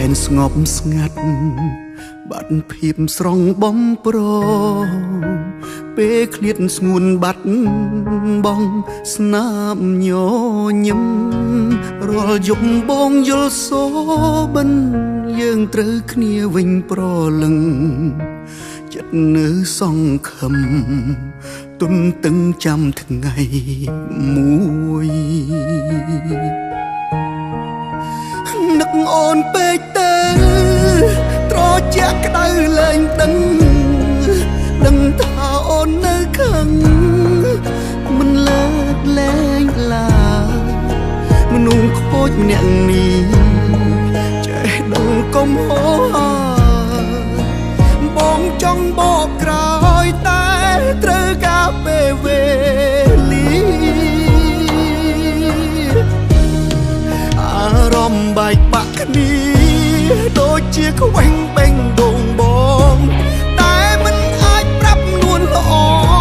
នស្ងប់ស្ងាត់បាត់ភាពស្រងបំប្រងពេលឃ្លាតស្ងួនបាត់បងស្នាមញញឹមរាល់យប់បងយល់សូបិនយើងត្រូវគ្នាវិញប្រលឹងចិត្តនៅសង្ឃឹមទុនតឹងចាំថ្ងៃមួយនឹកអូនពេកទៅត្រជាក់ក្តៅលែងដឹងថាអូននៅខឹងមិនលើកលែងឡើយមនុស្សខូចម្នាក់នេះចេះដឹងកុំហោបងចង់បកក្រោយតែត្រូវការពេលវេលាអារម្មណ៍បែកបាក់គ្នាដូចជាខ្វែងបេងដូងបងតែមិនអាចប្រាប់នួនល្អ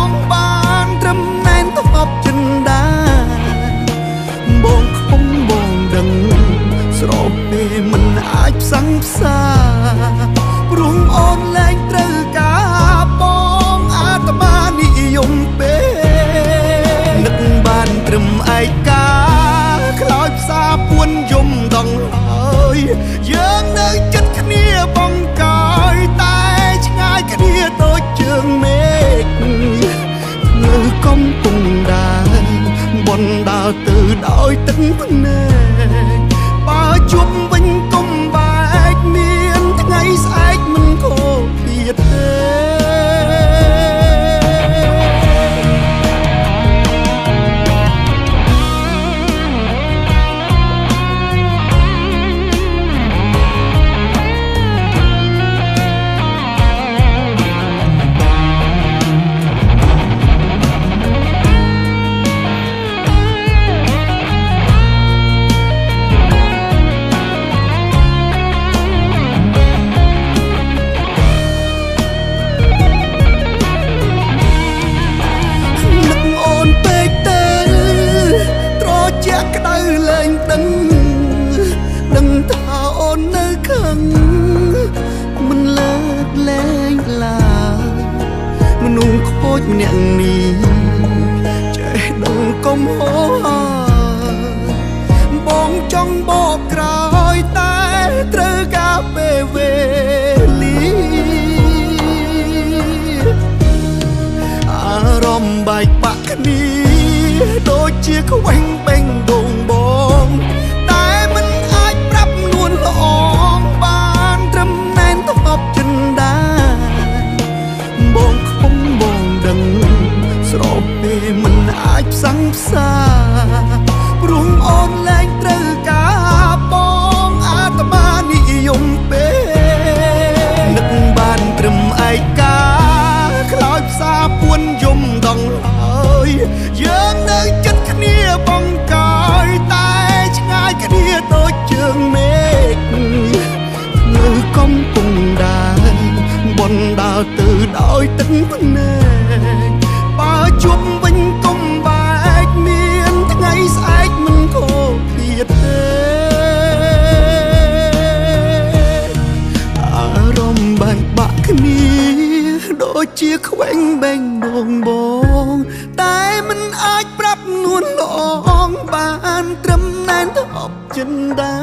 ងបានត្រឹមណែនថប់ចិនដាបងខំបងដឹងស្របពេលមិនអាចផ្សឹងផ្សាព្រោះអូនលែងត្រូវការបងអាត្មានិយមពេកនឹកបានត្រឹមឯកាខ្លោចផ្សាពួនយំដងហើយយើងនៅចិត្តគ្នាបងកាយតែឆ្ងាយគ្នាដូចជើងមេឃនៅកំពុងដើរបនដើរទៅដោយទឹកភ្នែកបើជួបវិញកុំបែកមានថ្ងៃស្អែកមិនខូចទៀតទេដឹងថាអូននៅខឹងមិនលើកលែងឡើយមនុស្សខូចម្នាក់នេះចេះដឹងកុំហោបងចង់បកក្រោយតែត្រូវការពេលវេលាអារម្មណ៍បែកបាក់គ្នាដូចជាខ្វែងបេងដូងបងតែមិនអាចប្រាប់នួនល្អងបានត្រឹមណែនថប់ចិនដាបងខំបងដឹងស្របពេលមិនអាចផ្សឹងផ្សាព្រោះអូនលែងត្រូវការបងអាត្មានិយមពេកនឹកបានត្រឹមឯកាខ្លោចផ្សាពួនយំដងហើយយើងនៅចិត្តគ្នាបងកាយតែឆ្ងាយគ្នាដូចជើងមេឃនៅកំពុងដើរបនដើរទៅដោយទឹកភ្នែកបើជួបវិញកុំបែកមានថ្ងៃស្អែកមិនខូចទៀតទេអារម្មណ៍បែកបាក់គ្នាដូចជាខ្វែងបេងដូងបងតែមិនអាចប្រាប់នួនល្អងបានត្រឹមណែនថប់ចិនដា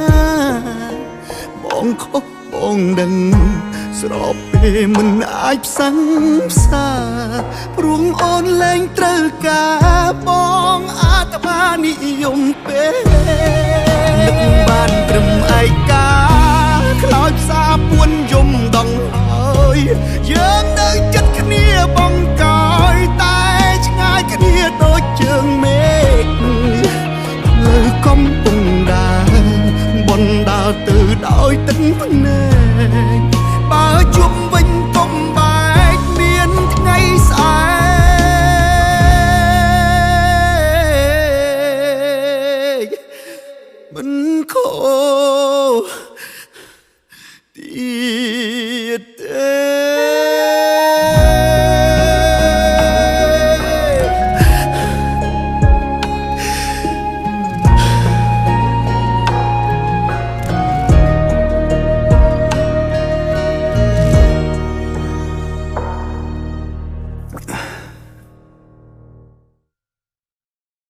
បងខុសបងដឹងស្របពេលមិនអាចផ្សឹងផ្សាព្រោះអូនលែងត្រូវការបងអាត្មានិយមពេកនឹកបានត្រឹមឯកាខ្លោចផ្សាពួនយំដងហើយយើងនៅចិត្តគ្នាបងកាយតែឆ្ងាយគ្នាដូចជើងមេឃលើកំពុងដើរបនដើរទៅដោយទឹកភ្នែកបើជួបវិញកុំបែកមានថ្ងៃស្អែកមិនខូច